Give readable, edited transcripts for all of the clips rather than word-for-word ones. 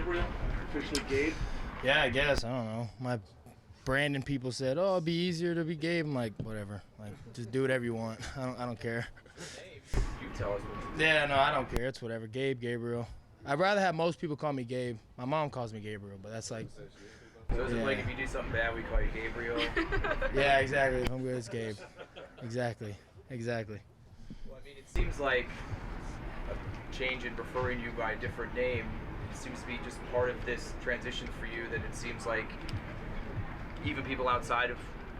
Gabriel, officially Gabe? Yeah, I guess. I don't know. My Brandon people said, "Oh, it'd be easier to be Gabe." I'm like, whatever. Like, just do whatever you want. I don't care. You tell us what Yeah, no, I don't care. It's whatever. Gabe, Gabriel. I'd rather have most people call me Gabe. My mom calls me Gabriel, but that's like. So is it like if you do something bad, we call you Gabriel? Yeah, exactly. If I'm good, it's Gabe. Exactly. Well, I mean, it seems like a change in referring you by a different name seems to be just part of this transition for you, that it seems like even people outside of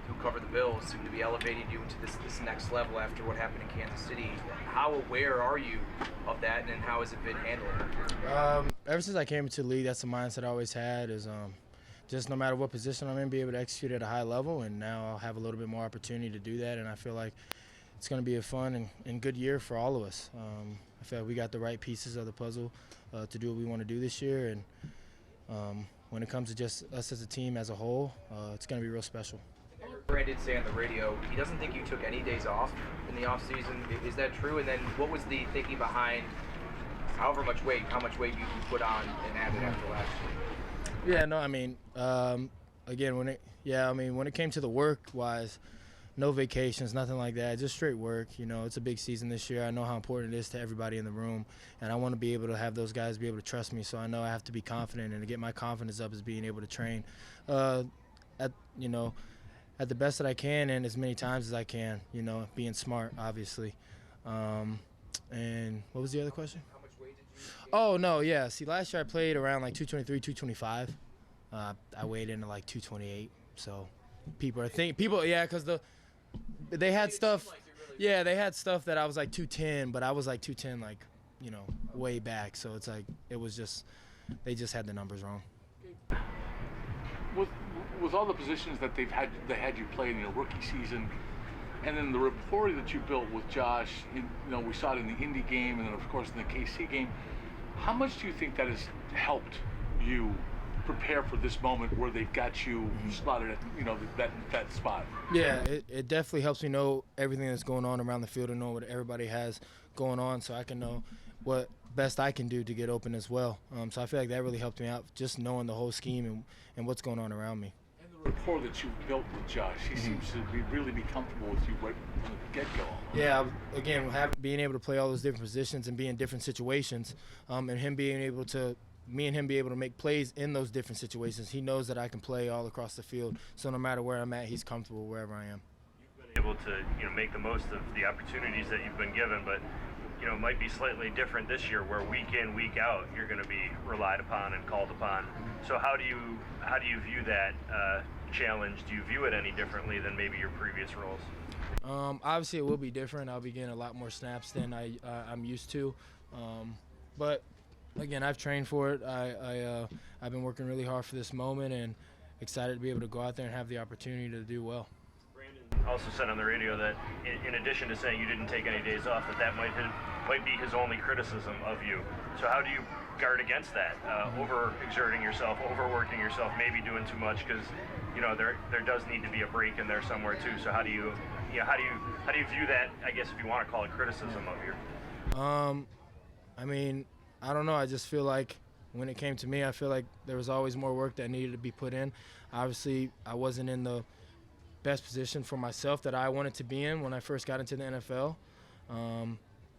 who cover the Bills seem to be elevating you into this next level after what happened in Kansas City. How aware are you of that, and how has it been handled? Ever since I came into the league, that's the mindset I always had, is just no matter what position I'm in, be able to execute at a high level, and now I'll have a little bit more opportunity to do that, and I feel like it's going to be a fun and good year for all of us. I feel like we got the right pieces of the puzzle to do what we want to do this year, and when it comes to just us as a team as a whole, it's going to be real special. Brandon say on the radio he doesn't think you took any days off in the offseason. Is that true? And then what was the thinking behind how much weight you put on and added after last year? Yeah, no, I mean, again, when it came to the work-wise, no vacations, nothing like that, just straight work. You know, it's a big season this year. I know how important it is to everybody in the room, and I want to be able to have those guys be able to trust me, so I know I have to be confident, and to get my confidence up is being able to train at the best that I can and as many times as I can, being smart, obviously. And what was the other question? How much weight did you gain? Oh, no, yeah. See, last year I played around like 223, 225. I weighed into like 228. So because they had stuff. Yeah, they had stuff that I was like 210, but I was like 210 like, way back. So it's like they just had the numbers wrong. With all the positions that they had you play in your rookie season, and then the rapport that you built with Josh, we saw it in the Indy game, and then of course in the KC game. How much do you think that has helped you prepare for this moment where they've got you slotted at that spot? Yeah, it definitely helps me know everything that's going on around the field and know what everybody has going on, so I can know what best I can do to get open as well. So I feel like that really helped me out, just knowing the whole scheme and what's going on around me. And the rapport that you built with Josh, he seems to really be comfortable with you right from the get-go. Yeah, again, being able to play all those different positions and be in different situations, and me and him be able to make plays in those different situations. He knows that I can play all across the field, so no matter where I'm at, he's comfortable wherever I am. You've been able to make the most of the opportunities that you've been given, but it might be slightly different this year, where week in, week out, you're going to be relied upon and called upon. So how do you view that challenge? Do you view it any differently than maybe your previous roles? Obviously, it will be different. I'll be getting a lot more snaps than I'm used to, but again, I've trained for it. I've been working really hard for this moment, and excited to be able to go out there and have the opportunity to do well. Also said on the radio that in addition to saying you didn't take any days off, that might be his only criticism of you. So how do you guard against that? Overexerting yourself, overworking yourself, maybe doing too much, because there does need to be a break in there somewhere too. So how do you view that? I guess if you want to call it criticism of you. I mean, I don't know. I just feel like when it came to me, I feel like there was always more work that needed to be put in. Obviously, I wasn't in the best position for myself that I wanted to be in when I first got into the NFL.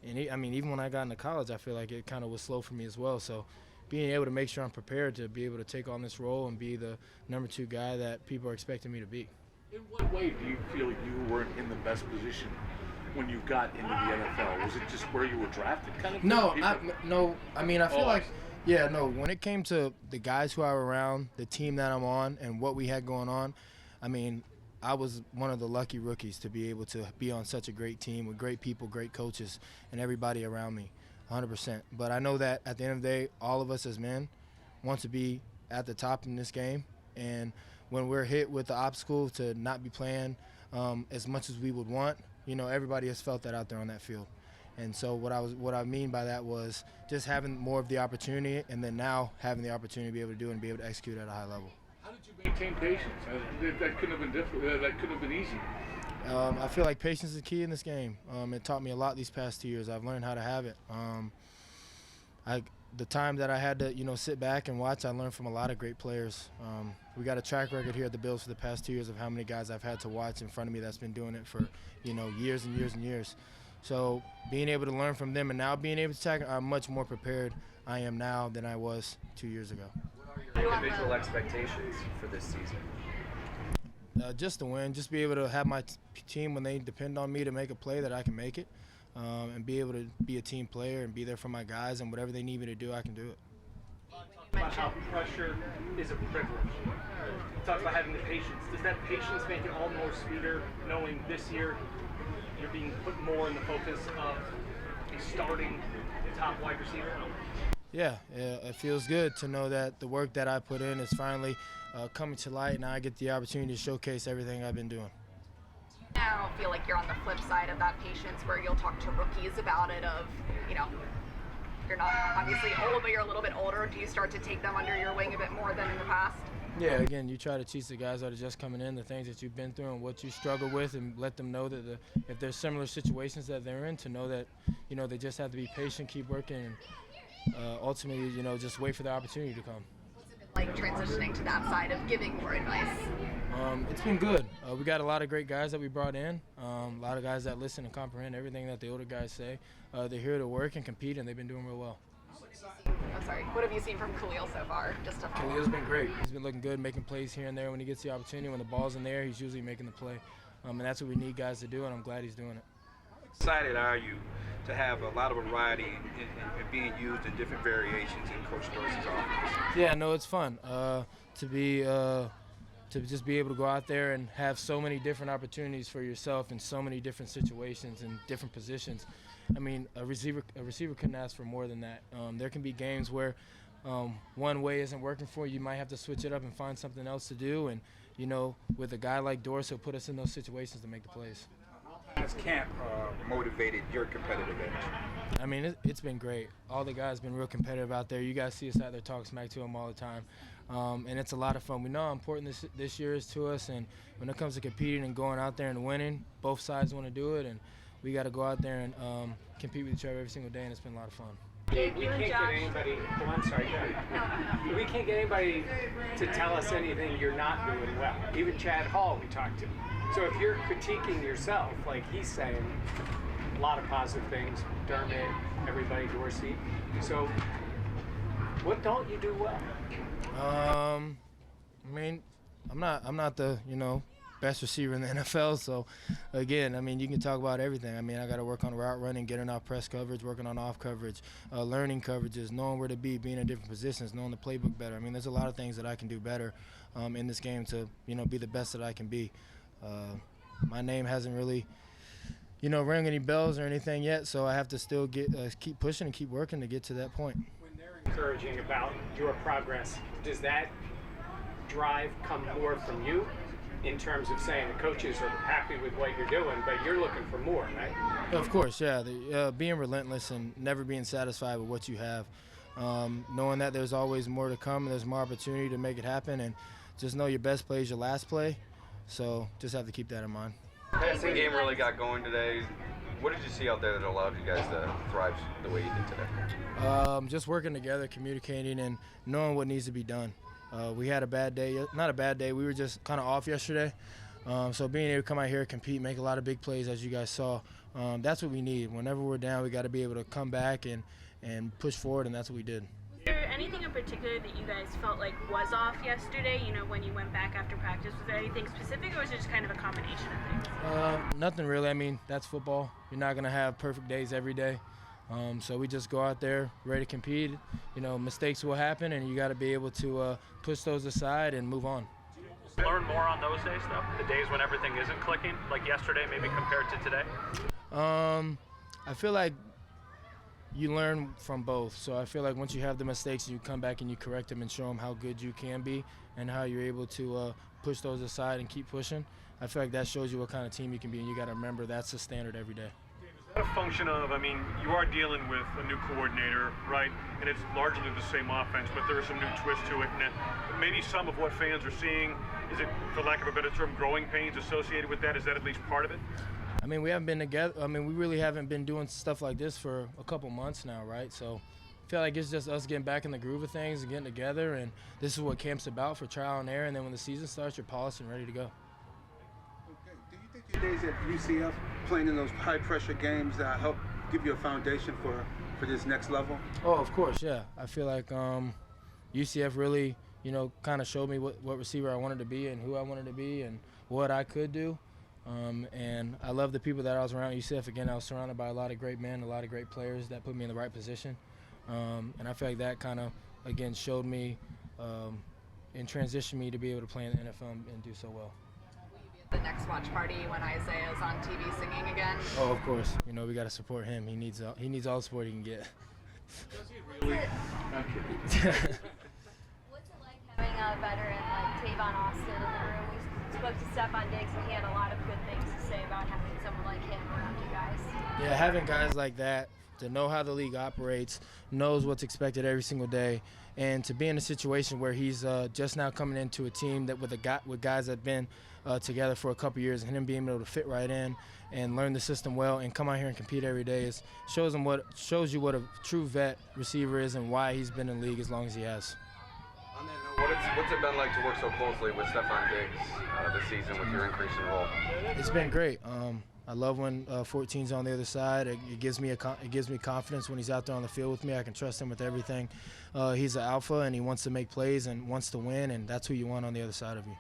Even when I got into college, I feel like it kind of was slow for me as well. So being able to make sure I'm prepared to be able to take on this role and be the number 2 guy that people are expecting me to be. In what way do you feel you weren't in the best position when you got into the NFL? Was it just where you were drafted kind of thing? I feel like, when it came to the guys who I were around, the team that I'm on, and what we had going on, I was one of the lucky rookies to be able to be on such a great team with great people, great coaches, and everybody around me, 100%. But I know that at the end of the day, all of us as men want to be at the top in this game. And when we're hit with the obstacle to not be playing as much as we would want, everybody has felt that out there on that field. And so what I mean by that was just having more of the opportunity, and then now having the opportunity to be able to do it and be able to execute at a high level. How did you maintain patience? That couldn't have been difficult. That couldn't have been easy. I feel like patience is key in this game. It taught me a lot these past 2 years. I've learned how to have it. the time that I had to, sit back and watch, I learned from a lot of great players. We got a track record here at the Bills for the past 2 years of how many guys I've had to watch in front of me that's been doing it for, years and years and years. So being able to learn from them and now being able to tackle, I'm much more prepared I am now than I was 2 years ago. What are your individual expectations for this season? Just to win, just be able to have my team when they depend on me to make a play that I can make it, and be able to be a team player and be there for my guys, and whatever they need me to do, I can do it. About how pressure is a privilege. You talked about having the patience. Does that patience make it all more sweeter knowing this year you're being put more in the focus of a starting top wide receiver? Yeah, it feels good to know that the work that I put in is finally coming to light, and I get the opportunity to showcase everything I've been doing. I don't feel like you're on the flip side of that patience where you'll talk to rookies about it of, you're not obviously old, but you're a little bit older. Do you start to take them under your wing a bit more than in the past? Yeah, again, you try to teach the guys that are just coming in the things that you've been through and what you struggle with, and let them know that if there's similar situations that they're in, to know that, they just have to be patient, keep working, and ultimately, just wait for the opportunity to come. What's it been like transitioning to that side of giving more advice? It's been good. We got a lot of great guys that we brought in, a lot of guys that listen and comprehend everything that the older guys say. They're here to work and compete, and they've been doing real well. What have you seen from Khalil so far? Khalil's been great. He's been looking good, making plays here and there when he gets the opportunity. When the ball's in there, he's usually making the play. And that's what we need guys to do, and I'm glad he's doing it. How excited are you to have a lot of variety and being used in different variations in Coach Dorsey's offense? Yeah, no, it's fun to just be able to go out there and have so many different opportunities for yourself in so many different situations and different positions. I mean, a receiver couldn't ask for more than that. There can be games where one way isn't working for you. You might have to switch it up and find something else to do. And, with a guy like Dorsey, he'll put us in those situations to make the plays. Has camp motivated your competitive edge? I mean, it's been great. All the guys have been real competitive out there. You guys see us out there talk smack to them all the time. And it's a lot of fun. We know how important this year is to us. And when it comes to competing and going out there and winning, both sides want to do it. And we got to go out there and compete with each other every single day, and it's been a lot of fun. We can't get anybody. Oh, I'm sorry. Go ahead. We can't get anybody to tell us anything you're not doing well. Even Chad Hall, we talked to. So if you're critiquing yourself, like he's saying, a lot of positive things, Dermot, everybody, Dorsey. So what don't you do well? I mean, I'm not the best receiver in the NFL. So, again, I mean, you can talk about everything. I mean, I got to work on route running, getting off press coverage, working on off coverage, learning coverages, knowing where to be, being in different positions, knowing the playbook better. I mean, there's a lot of things that I can do better in this game to, be the best that I can be. My name hasn't really, rang any bells or anything yet, so I have to still keep pushing and keep working to get to that point. When they're encouraging about your progress, does that drive come more from you? In terms of saying the coaches are happy with what you're doing, but you're looking for more, right? Of course, yeah. Being relentless and never being satisfied with what you have. Knowing that there's always more to come and there's more opportunity to make it happen, and just know your best play is your last play. So just have to keep that in mind. Passing game really got going today. What did you see out there that allowed you guys to thrive the way you did today? Just working together, communicating, and knowing what needs to be done. We had a bad day, not a bad day, we were just kind of off yesterday. So being able to come out here, compete, make a lot of big plays, as you guys saw, that's what we need. Whenever we're down, we got to be able to come back and push forward, and that's what we did. Was there anything in particular that you guys felt like was off yesterday, when you went back after practice? Was there anything specific, or was it just kind of a combination of things? Nothing really. I mean, that's football. You're not going to have perfect days every day. So we just go out there ready to compete. Mistakes will happen, and you got to be able to push those aside and move on. Learn more on those days, though? The days when everything isn't clicking, like yesterday, maybe compared to today? I feel like you learn from both. So I feel like once you have the mistakes, you come back and you correct them and show them how good you can be and how you're able to push those aside and keep pushing. I feel like that shows you what kind of team you can be, and you got to remember that's the standard every day. A function of, you are dealing with a new coordinator, right? And it's largely the same offense, but there is some new twist to it. And maybe some of what fans are seeing, is it, for lack of a better term, growing pains associated with that? Is that at least part of it? I mean, we haven't been together. I mean, we really haven't been doing stuff like this for a couple months now, right? So feel like it's just us getting back in the groove of things and getting together, and this is what camp's about, for trial and error, and then when the season starts, you're polished and ready to go. Okay. Do you think your days at UCF, playing in those high-pressure games, help give you a foundation for this next level? Oh, of course, yeah. I feel like UCF really, kind of showed me what receiver I wanted to be and who I wanted to be and what I could do. And I love the people that I was around at UCF. Again, I was surrounded by a lot of great men, a lot of great players that put me in the right position. And I feel like that kind of, again, showed me and transitioned me to be able to play in the NFL and do so well. Will you be at the next watch party when Isaiah is on TV singing again? Oh, of course. We got to support him. He needs all the support he can get. Does he really? I'm kidding. What's it like having a veteran like Tavon Austin in the room? We spoke to Stefon Diggs, and he had a lot of good things to say about having someone like him around you guys. Yeah, having guys like that to know how the league operates, knows what's expected every single day, and to be in a situation where he's just now coming into a team that with guys that have been together for a couple years, and him being able to fit right in and learn the system well and come out here and compete every day shows you what a true vet receiver is and why he's been in the league as long as he has. On that note, what's it been like to work so closely with Stefon Diggs this season with your increase in role? It's been great. I love when 14's on the other side. It gives me confidence when he's out there on the field with me. I can trust him with everything. He's an alpha, and he wants to make plays and wants to win, and that's who you want on the other side of you.